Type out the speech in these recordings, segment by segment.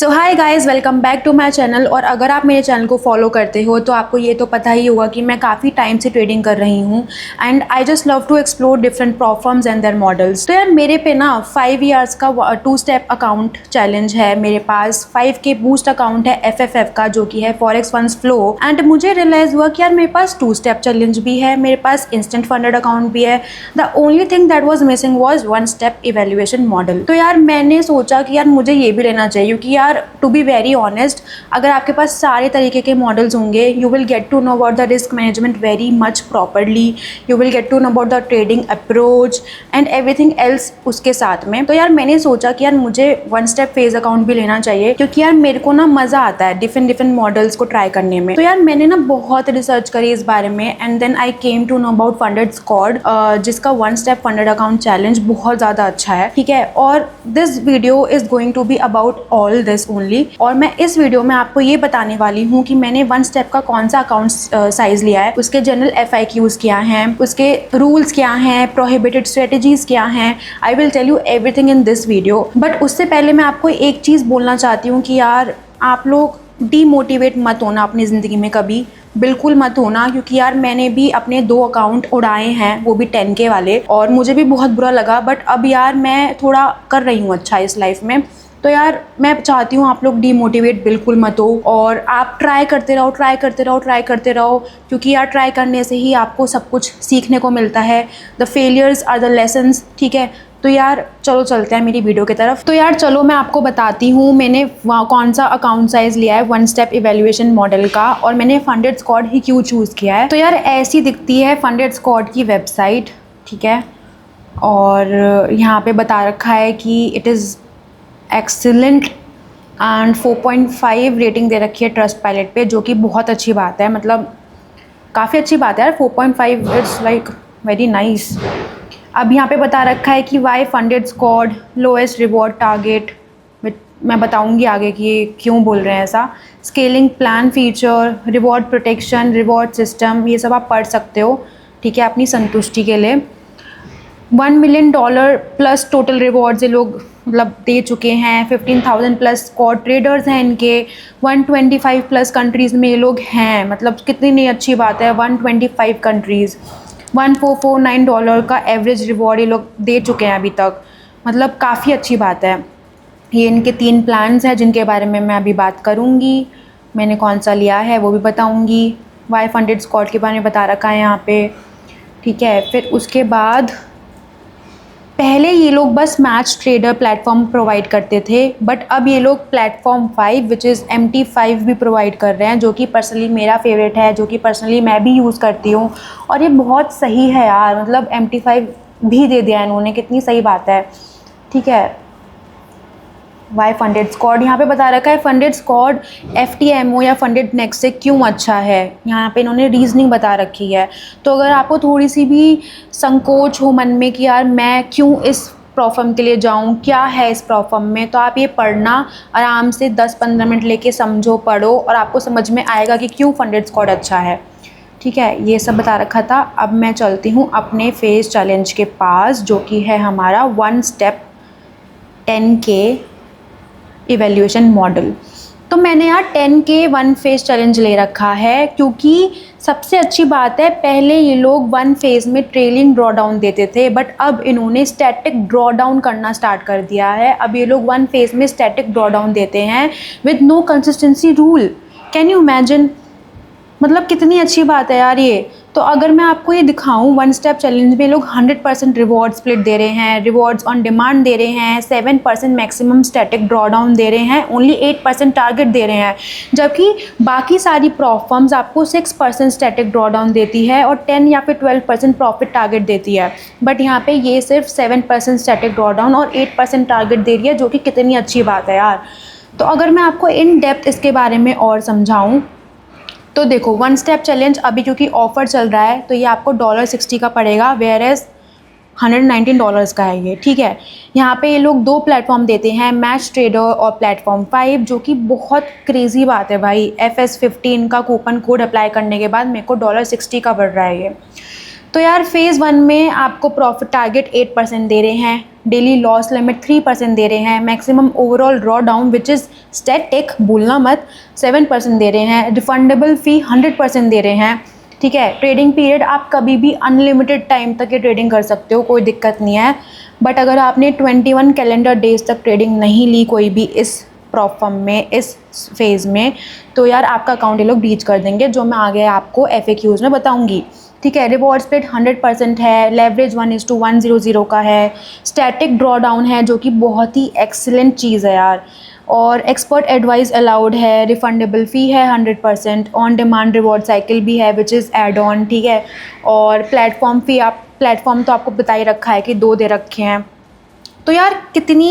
So hi guys, welcome back to my channel. और अगर आप मेरे चैनल को फॉलो करते हो तो आपको ये तो पता ही होगा कि मैं काफ़ी टाइम से ट्रेडिंग कर रही हूँ and I just love to explore different prop firms and their models. तो यार मेरे पे ना 5 इयर्स का 2 स्टेप अकाउंट चैलेंज है। मेरे पास 5K बूस्ट अकाउंट है FFF का, जो कि है फॉरेक्स फंड्स फ्लो। एंड मुझे रियलाइज़ हुआ कि यार मेरे पास 2 स्टेप चैलेंज भी है, मेरे पास इंस्टेंट फंडेड अकाउंट भी है। The only thing that was missing was 1 step evaluation model. तो यार मैंने सोचा कि यार मुझे ये भी लेना चाहिए, क्योंकि यार टू बी वेरी ऑनेस्ट, अगर आपके पास सारे तरीके के मॉडल्स होंगे, you will get to know about the risk management very much properly, you will get to know about the trading approach and everything else उसके साथ में। तो यार मैंने सोचा कि यार मुझे 1 स्टेप फेज अकाउंट भी लेना चाहिए, क्योंकि यार मेरे को ना मज़ा आता है डिफरेंट मॉडल्स को ट्राई करने में। तो यार मैंने ना बहुत रिसर्च करी इस बारे में and then I came to know about Funded Squad, जिसका 1 स्टेप फंडेड अकाउंट चैलेंज बहुत ज़्यादा अच्छा है, ठीक है। और this video is going to be about all this only. और मैं इस वीडियो में आपको ये बताने वाली हूँ कि मैंने 1 स्टेप का कौन सा अकाउंट साइज लिया है, उसके जनरल FIQs क्या हैं, उसके रूल्स क्या हैं, प्रोहिबिटेड स्ट्रेटजीज क्या हैं। I will tell you everything in this video. But उससे पहले मैं आपको एक चीज़ बोलना चाहती हूँ कि यार आप लोग डीमोटिवेट मत होना अपनी ज़िंदगी में, कभी बिल्कुल मत होना, क्योंकि यार मैंने भी अपने 2 अकाउंट उड़ाए हैं, वो भी 10K वाले, और मुझे भी बहुत बुरा लगा। बट अब यार मैं थोड़ा कर रही हूँ अच्छा इस लाइफ में। तो यार मैं चाहती हूँ आप लोग डीमोटिवेट बिल्कुल मत हो और आप ट्राई करते रहो, ट्राई करते रहो, ट्राई करते रहो, क्योंकि यार ट्राई करने से ही आपको सब कुछ सीखने को मिलता है। The failures are the lessons, ठीक है। तो यार चलो चलते हैं मेरी वीडियो की तरफ। तो यार चलो मैं आपको बताती हूँ मैंने कौन सा अकाउंट साइज लिया है 1 स्टेप इवेल्युएशन मॉडल का, और मैंने फंडेड स्क्वाड ही क्यों चूज़ किया है। तो यार ऐसी दिखती है फंडेड स्क्वाड की वेबसाइट, ठीक है। और यहाँ पे बता रखा है कि it is excellent and 4.5 rating दे रखी है ट्रस्ट पायलट पे, जो कि बहुत अच्छी बात है, मतलब काफ़ी अच्छी बात है यार। 4.5 इट्स लाइक वेरी नाइस। अब यहाँ पे बता रखा है कि why Funded Squad lowest reward target, मैं बताऊँगी आगे कि ये क्यों बोल रहे हैं ऐसा। Scaling plan feature, reward protection, reward system, ये सब आप पढ़ सकते हो, ठीक है, अपनी संतुष्टि के लिए। $1 मिलियन प्लस टोटल रिवॉर्ड्स ये लोग मतलब दे चुके हैं। 15,000 प्लस स्क्वाड ट्रेडर्स हैं इनके। 125 प्लस कंट्रीज़ में ये लोग हैं, मतलब कितनी नहीं अच्छी बात है। 125 कंट्रीज़, $1449 का एवरेज रिवॉर्ड ये लोग दे चुके हैं अभी तक, मतलब काफ़ी अच्छी बात है। ये इनके 3 प्लान्स हैं जिनके बारे में मैं अभी बात करूँगी। मैंने कौन सा लिया है वो भी बताऊँगी। वाई फंडेड स्क्वाड के बारे में बता रखा है यहाँ पे, ठीक है। फिर उसके बाद पहले ये लोग बस मैच ट्रेडर प्लेटफॉर्म प्रोवाइड करते थे, बट अब ये लोग प्लेटफॉर्म 5 विच इज़ MT5 भी प्रोवाइड कर रहे हैं, जो कि पर्सनली मेरा फेवरेट है, जो कि पर्सनली मैं भी यूज़ करती हूँ। और ये बहुत सही है यार, मतलब MT5 भी दे दिया इन्होंने, कितनी सही बात है, ठीक है। वाई फंडेड स्क्वाड यहाँ पे बता रखा है फंडेड स्क्वाड FTMO या फंडेड नेक्स्ट से क्यों अच्छा है, यहाँ पे इन्होंने रीजनिंग बता रखी है। तो अगर आपको थोड़ी सी भी संकोच हो मन में कि यार मैं क्यों इस प्रॉफर्म के लिए जाऊँ, क्या है इस प्रॉफर्म में, तो आप ये पढ़ना आराम से 10-15 मिनट लेके समझो, पढ़ो, और आपको समझ में आएगा कि क्यों फंडेड स्क्वाड अच्छा है, ठीक है। ये सब बता रखा था। अब मैं चलती हूँ अपने फेज चैलेंज के पास, जो कि है हमारा 1 स्टेप 10K इवेल्युएशन मॉडल। तो मैंने यार 10K 1 फेज चैलेंज ले रखा है, क्योंकि सबसे अच्छी बात है, पहले ये लोग 1 फेज में ट्रेलिंग ड्रॉ डाउन देते थे, बट अब इन्होंने स्टैटिक ड्रॉ डाउन करना स्टार्ट कर दिया है। अब ये लोग 1 फेज में स्टैटिक ड्रॉ डाउन देते हैं with no consistency rule. Can you imagine, मतलब कितनी अच्छी बात है यार ये। तो अगर मैं आपको ये दिखाऊं 1 स्टेप चैलेंज में लोग 100% रिवॉर्ड स्प्लिट दे रहे हैं, रिवॉर्ड्स ऑन डिमांड दे रहे हैं, 7% मैक्सिमम स्टैटिक ड्रॉ डाउन दे रहे हैं, ओनली 8% टारगेट दे रहे हैं, जबकि बाकी सारी प्रॉप फर्म्स आपको 6% स्टैटिक ड्रॉ डाउन देती है और 10 या फिर 12% प्रॉफिट टारगेट देती है। बट यहाँ पे ये सिर्फ 7% स्टैटिक ड्रॉ डाउन और 8% टारगेट दे रही है, जो कि कितनी अच्छी बात है यार। तो अगर मैं आपको इन डेप्थ इसके बारे में और समझाऊँ तो देखो, 1 स्टेप चैलेंज अभी क्योंकि ऑफ़र चल रहा है तो ये आपको $60 का पड़ेगा, वेयर एज $119 का है ये, ठीक है। यहाँ पे ये लोग 2 प्लेटफॉर्म देते हैं, मैच ट्रेडर और प्लेटफॉर्म 5, जो कि बहुत क्रेज़ी बात है भाई। FS15 का कूपन कोड अप्लाई करने के बाद मेरे को $60 का पड़ रहा है ये। तो यार फेज़ 1 में आपको प्रॉफिट टारगेट 8% दे रहे हैं, डेली लॉस लिमिट 3% दे रहे हैं, maximum overall draw down which is static, भूलना मत, 7% दे रहे हैं, रिफंडेबल फ़ी 100% दे रहे हैं, ठीक है। ट्रेडिंग पीरियड आप कभी भी अनलिमिटेड टाइम तक ये ट्रेडिंग कर सकते हो, कोई दिक्कत नहीं है। बट अगर आपने 21 कैलेंडर डेज तक ट्रेडिंग नहीं ली कोई भी इस प्रॉफर्म में, इस फेज़ में, तो यार आपका अकाउंट ये लोग ब्रीच कर देंगे, जो मैं आगे आपको FAQs में बताऊंगी, ठीक है। रिवॉर्ड स्प्लिट 100% है, लेवरेज 1:100 का है, स्टैटिक ड्रॉ डाउन है जो कि बहुत ही एक्सीलेंट चीज़ है यार, और एक्सपर्ट एडवाइस अलाउड है, रिफंडेबल फ़ी है 100%, ऑन डिमांड रिवॉर्ड साइकिल भी है विच इज़ एड ऑन, ठीक है। और प्लेटफॉर्म फ़ी, आप प्लेटफॉर्म तो आपको बता ही रखा है कि 2 दे रखे हैं। तो यार कितनी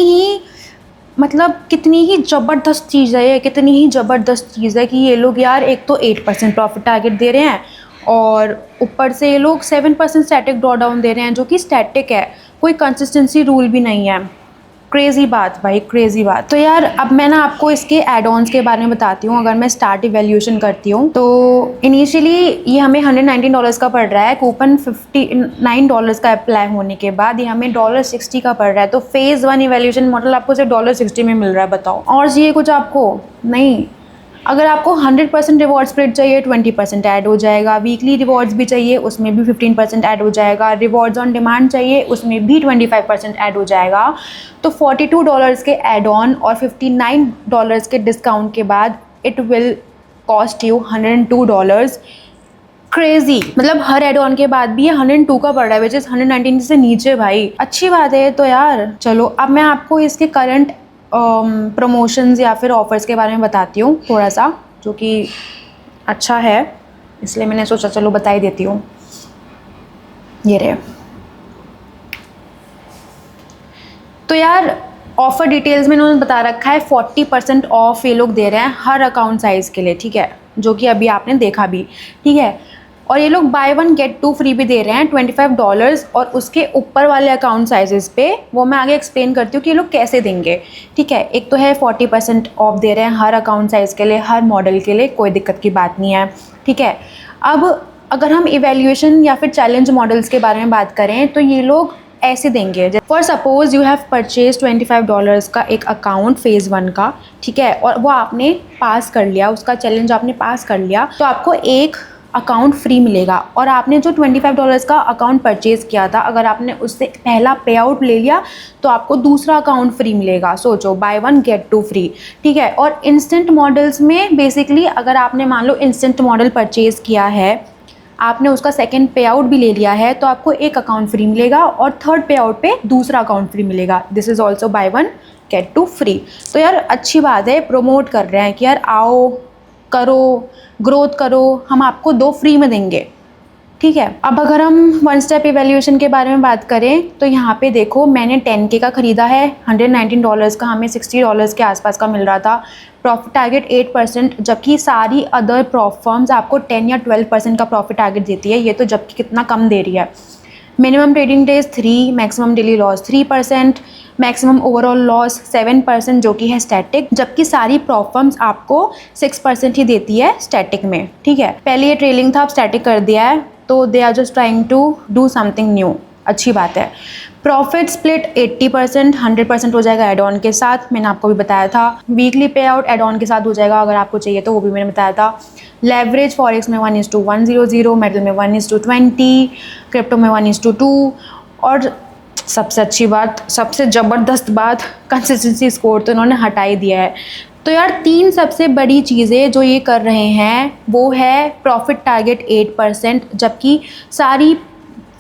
ही ज़बरदस्त चीज़ है ये, कितनी ही ज़बरदस्त चीज़ है कि ये लोग यार एक तो 8% प्रॉफिट टारगेट दे रहे हैं और ऊपर से ये लोग 7% स्टैटिक ड्रॉ डाउन दे रहे हैं, जो कि स्टैटिक है, कोई कंसिस्टेंसी रूल भी नहीं है। क्रेज़ी बात भाई, क्रेज़ी बात। तो यार अब मैं ना आपको इसके एड ऑन्स के बारे में बताती हूँ। अगर मैं स्टार्ट इवैल्यूएशन करती हूँ तो इनिशियली ये हमें $119 का पड़ रहा है, कूपन $59 का अप्लाई होने के बाद ये हमें $60 का पड़ रहा है। तो फेज़ 1 इवैल्यूएशन मॉडल आपको सिर्फ $60 में मिल रहा है, बताओ और चाहिए कुछ आपको? नहीं। अगर आपको 100% रिवॉर्ड स्प्लिट चाहिए 20% ऐड हो जाएगा, वीकली रिवॉर्ड्स भी चाहिए उसमें भी 15% ऐड हो जाएगा, रिवॉर्ड्स ऑन डिमांड चाहिए उसमें भी 25% ऐड हो जाएगा। तो $42 के एड ऑन और $59 के डिस्काउंट के बाद it will cost you $102। Crazy, मतलब हर एड ऑन के बाद भी ये 102 का पड़ रहा है, विच इज़ 119 से नीचे भाई, अच्छी बात है तो यार। चलो अब मैं आपको इसके करंट प्रमोशंस या फिर ऑफ़र्स के बारे में बताती हूँ थोड़ा सा, जो कि अच्छा है, इसलिए मैंने सोचा चलो बता ही देती हूँ। ये रहे। तो यार ऑफ़र डिटेल्स में इन्होंने बता रखा है 40% ऑफ ये लोग दे रहे हैं हर अकाउंट साइज़ के लिए, ठीक है, जो कि अभी आपने देखा भी, ठीक है। और ये लोग बाय 1 गेट 2 फ्री भी दे रहे हैं $25 और उसके ऊपर वाले अकाउंट साइजेस पे, वो मैं आगे एक्सप्लेन करती हूँ कि ये लोग कैसे देंगे, ठीक है। एक तो है 40% ऑफ दे रहे हैं हर अकाउंट साइज़ के लिए, हर मॉडल के लिए, कोई दिक्कत की बात नहीं है, ठीक है। अब अगर हम इवैल्यूएशन या फिर चैलेंज मॉडल्स के बारे में बात करें तो ये लोग ऐसे देंगे। For suppose you have purchase $25 का एक अकाउंट फेज़ 1 का, ठीक है, और वो आपने पास कर लिया, उसका चैलेंज आपने पास कर लिया, तो आपको एक अकाउंट फ्री मिलेगा। और आपने जो $25 का अकाउंट परचेज़ किया था, अगर आपने उससे पहला पे आउट ले लिया तो आपको दूसरा अकाउंट फ्री मिलेगा। सोचो, बाय 1 गेट 2 फ्री, ठीक है। और इंस्टेंट मॉडल्स में बेसिकली अगर आपने मान लो इंस्टेंट मॉडल परचेज़ किया है, आपने उसका सेकंड पे आउट भी ले लिया है, तो आपको एक अकाउंट फ्री मिलेगा और थर्ड पे आउट पे दूसरा अकाउंट फ्री मिलेगा। This is also buy 1 get 2 free. तो यार अच्छी बात है, प्रोमोट कर रहे हैं कि यार आओ करो, ग्रोथ करो, हम आपको 2 फ्री में देंगे, ठीक है। अब अगर हम 1 स्टेप इवैल्यूएशन के बारे में बात करें तो यहाँ पे देखो, मैंने 10K का ख़रीदा है, $119 का हमें $60 के आसपास का मिल रहा था, प्रॉफिट टारगेट 8%, जबकि सारी अदर फर्म्स आपको 10 या 12% का प्रॉफिट टारगेट देती है, ये तो जबकि कितना कम दे रही है। Minimum trading days 3, maximum daily loss 3%, maximum overall loss 7% जो कि है स्टैटिक, जबकि सारी फर्म्स आपको 6% ही देती है स्टैटिक में, ठीक है। पहले ये ट्रेलिंग था, अब स्टैटिक कर दिया है, तो they are just trying to do something new, अच्छी बात है। प्रॉफिट स्प्लिट 80%, 100% हो जाएगा एड ऑन के साथ, मैंने आपको भी बताया था। वीकली पे आउट एड ऑन के साथ हो जाएगा अगर आपको चाहिए तो, वो भी मैंने बताया था। लेवरेज फॉरेक्स में 1:100, मेटल में 1:20, क्रिप्टो में 1:2। और सबसे अच्छी बात, सबसे ज़बरदस्त बात, कंसिस्टेंसी स्कोर तो इन्होंने हटा ही दिया है। तो यार 3 सबसे बड़ी चीज़ें जो ये कर रहे हैं वो है प्रॉफिट टारगेट 8%, जबकि सारी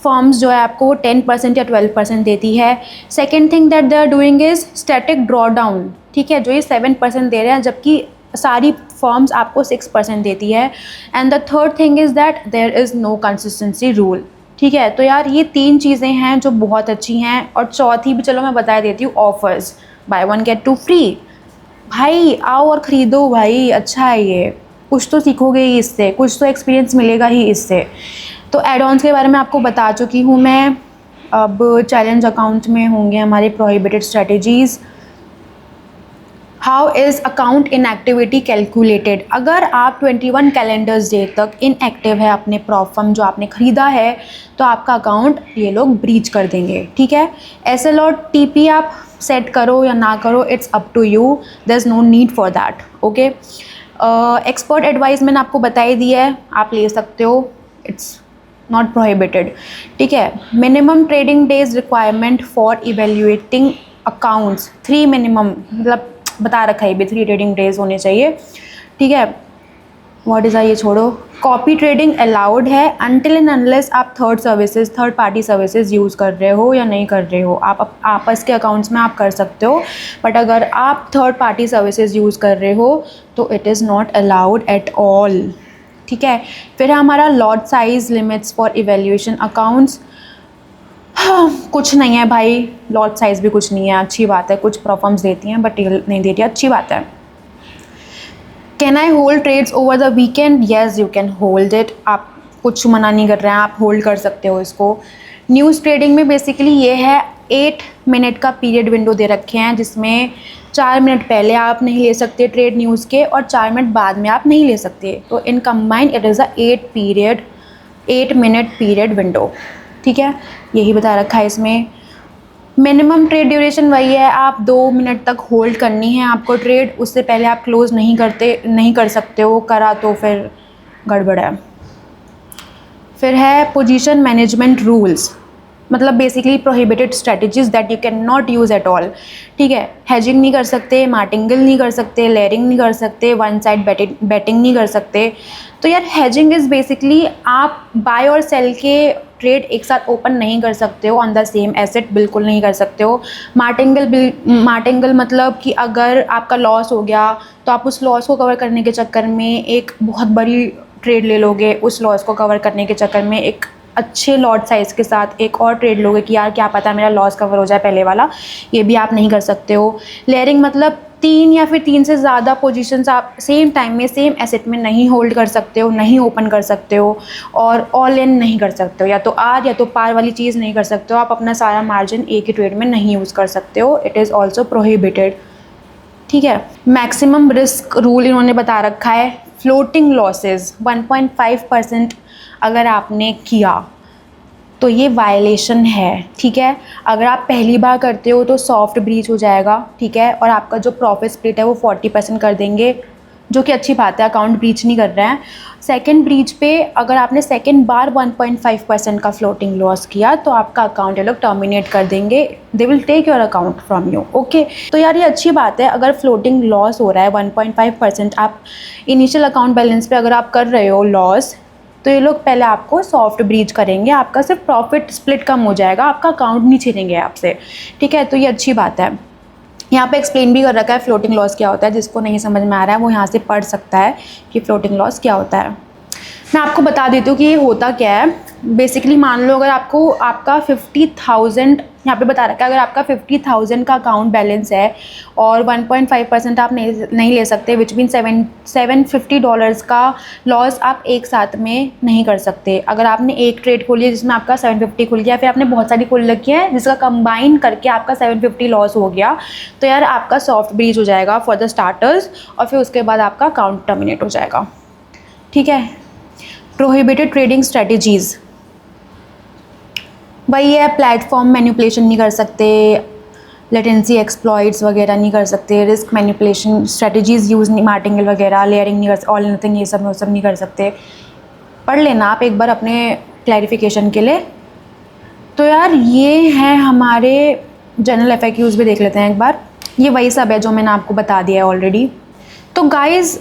फर्म्स जो है आपको 10% या 12% देती है। Second thing that they are doing is static draw down, ठीक है, जो ये 7% दे रहे हैं, जबकि सारी फर्म्स आपको 6% देती है। And the third thing is that there is no consistency rule, ठीक है। तो यार ये 3 चीज़ें हैं जो बहुत अच्छी हैं। और चौथी भी चलो मैं बता देती हूँ, ऑफर्स, बाय 1 गेट 2 फ्री। भाई आओ और ख़रीदो भाई, अच्छा है ये, कुछ तो सीखोगे ही इससे, कुछ तो एक्सपीरियंस मिलेगा ही इससे। तो एड ऑन्स के बारे में आपको बता चुकी हूँ मैं। अब चैलेंज अकाउंट में होंगे हमारे prohibited strategies, how is account inactivity calculated. अगर आप 21 कैलेंडर्स डे तक इनएक्टिव है अपने प्रॉप फर्म जो आपने ख़रीदा है तो आपका अकाउंट ये लोग ब्रीच कर देंगे, ठीक है। SL और TP आप सेट करो या ना करो, it's up to you, there is no need for that, okay. Expert advice मैंने आपको बता ही दिया है, आप ले सकते हो, इट्स नॉट प्रोहिबिटेड, ठीक है। Minimum trading days requirement for evaluating accounts, 3 minimum, मतलब बता रखा है भी 3 ट्रेडिंग डेज होने चाहिए, ठीक है। व्हाट इज़ ये छोड़ो। कॉपी ट्रेडिंग अलाउड है अनटिल एंड अनलेस आप थर्ड पार्टी सर्विसेज यूज़ कर रहे हो या नहीं कर रहे हो। आप आपस के अकाउंट्स में आप कर सकते हो, बट अगर आप थर्ड पार्टी सर्विसेज यूज़ कर रहे हो तो it is not allowed at all, ठीक है। फिर हमारा lot size limits for evaluation accounts, कुछ नहीं है भाई, लॉट साइज़ भी कुछ नहीं है, अच्छी बात है, कुछ प्रॉफर्म्स देती हैं बट नहीं देती, अच्छी बात है। Can I hold trades over the weekend? Yes you can hold it, आप कुछ मना नहीं कर रहे हैं, आप होल्ड कर सकते हो इसको। न्यूज़ ट्रेडिंग में बेसिकली ये है 8 मिनट का पीरियड विंडो दे रखे हैं, जिसमें 4 मिनट पहले आप नहीं ले सकते ट्रेड न्यूज़ के और 4 मिनट बाद में आप नहीं ले सकते, तो in combined it is a 8 minute period window, ठीक है। यही बता रखा है इसमें। मिनिमम ट्रेड ड्यूरेशन वही है, आप 2 मिनट तक होल्ड करनी है आपको ट्रेड, उससे पहले आप क्लोज़ नहीं कर सकते हो, करा तो फिर गड़बड़ है। फिर है पोजीशन मैनेजमेंट रूल्स, मतलब basically prohibited strategies that you can not use at all, ठीक है। हेजिंग नहीं कर सकते, मार्टिंगल नहीं कर सकते, लेयरिंग नहीं कर सकते, वन साइड बेटिंग नहीं कर सकते। तो यार हेजिंग इज़ बेसिकली आप बाय और सेल के ट्रेड एक साथ ओपन नहीं कर सकते हो ऑन द सेम एसेट, बिल्कुल नहीं कर सकते हो। मार्टिंगल मतलब कि अगर आपका लॉस हो गया तो आप उस लॉस को कवर करने के चक्कर में एक बहुत बड़ी ट्रेड ले लोगे, उस लॉस को कवर करने के चक्कर में एक अच्छे लॉट साइज़ के साथ एक और ट्रेड लोगे कि यार क्या पता मेरा लॉस कवर हो जाए पहले वाला, ये भी आप नहीं कर सकते हो। लेयरिंग मतलब 3 या फिर 3 से ज़्यादा पोजीशंस आप सेम टाइम में सेम एसेट में नहीं होल्ड कर सकते हो, नहीं ओपन कर सकते हो, और ऑल इन नहीं कर सकते हो, या तो आर या तो पार वाली चीज़ नहीं कर सकते हो। आप अपना सारा मार्जिन एक ही ट्रेड में नहीं यूज़ कर सकते हो, इट इज़ ऑल्सो प्रोहिबिटेड, ठीक है। मैक्सिमम रिस्क रूल इन्होंने बता रखा है, फ्लोटिंग लॉसेस 1.5% अगर आपने किया तो ये वायलेशन है, ठीक है। अगर आप पहली बार करते हो तो सॉफ्ट ब्रीच हो जाएगा, ठीक है, और आपका जो प्रॉफिट स्प्लिट है वो 40% कर देंगे, जो कि अच्छी बात है, अकाउंट ब्रीच नहीं कर रहे हैं। सेकंड ब्रीच पे अगर आपने सेकंड बार 1.5% का फ्लोटिंग लॉस किया तो आपका अकाउंट ये लोग टर्मिनेट कर देंगे, they will take your account from you, okay. तो यार ये अच्छी बात है, अगर फ्लोटिंग लॉस हो रहा है 1.5%, आप इनिशियल अकाउंट बैलेंस पे अगर आप कर रहे हो लॉस, तो ये लोग पहले आपको सॉफ्ट ब्रीच करेंगे, आपका सिर्फ प्रॉफिट स्प्लिट कम हो जाएगा, आपका अकाउंट नहीं छीनेंगे आपसे, ठीक है। तो ये अच्छी बात है। यहाँ पे एक्सप्लेन भी कर रखा है फ्लोटिंग लॉस क्या होता है, जिसको नहीं समझ में आ रहा है वो यहाँ से पढ़ सकता है कि फ्लोटिंग लॉस क्या होता है। मैं आपको बता देती हूँ कि ये होता क्या है। बेसिकली मान लो अगर आपका 50,000 यहाँ पे बता रखा है, अगर आपका 50,000 का अकाउंट बैलेंस है और 1.5% आप नहीं ले सकते, विच मीन $750 का लॉस आप एक साथ में नहीं कर सकते। अगर आपने एक ट्रेड खोली है जिसमें आपका 750 खुल गया, फिर आपने बहुत सारी खोल रखी है जिसका कंबाइन करके आपका 750 लॉस हो गया, तो यार आपका सॉफ्ट ब्रीच हो जाएगा फॉर द स्टार्टर्स, और फिर उसके बाद आपका अकाउंट टर्मिनेट हो जाएगा, ठीक है। प्रोहिबिटेड ट्रेडिंग स्ट्रेटजीज़ वही है, प्लेटफॉर्म मैनिपुलेशन नहीं कर सकते, लेटेंसी एक्सप्लॉइट्स वगैरह नहीं कर सकते, रिस्क मैनिपुलेशन स्ट्रेटजीज़ यूज़ नहीं, मार्टिंगल वगैरह, लेयरिंग नहीं कर सकते, ऑल नथिंग, ये सब नहीं कर सकते। पढ़ लेना आप एक बार अपने क्लैरिफिकेशन के लिए। तो यार ये हैं हमारे जनरल FAQs भी देख लेते हैं एक बार। ये वही सब है जो मैंने आपको बता दिया है ऑलरेडी। तो गाइज़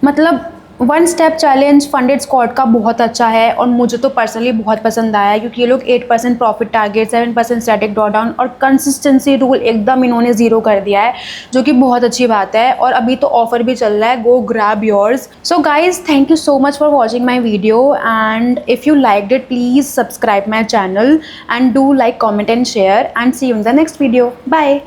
मतलब 1 स्टेप चैलेंज फंडेड स्क्वाड का बहुत अच्छा है और मुझे तो पर्सनली बहुत पसंद आया, क्योंकि ये लोग 8% प्रॉफिट टारगेट, 7% स्टैटिक ड्रॉडाउन और कंसिस्टेंसी रूल एकदम इन्होंने 0 कर दिया है, जो कि बहुत अच्छी बात है। और अभी तो ऑफर भी चल रहा है, go grab yours. So guys thank you so much for watching my video, and if you liked it please subscribe my channel and do like, comment and share, and see you in the next video. Bye.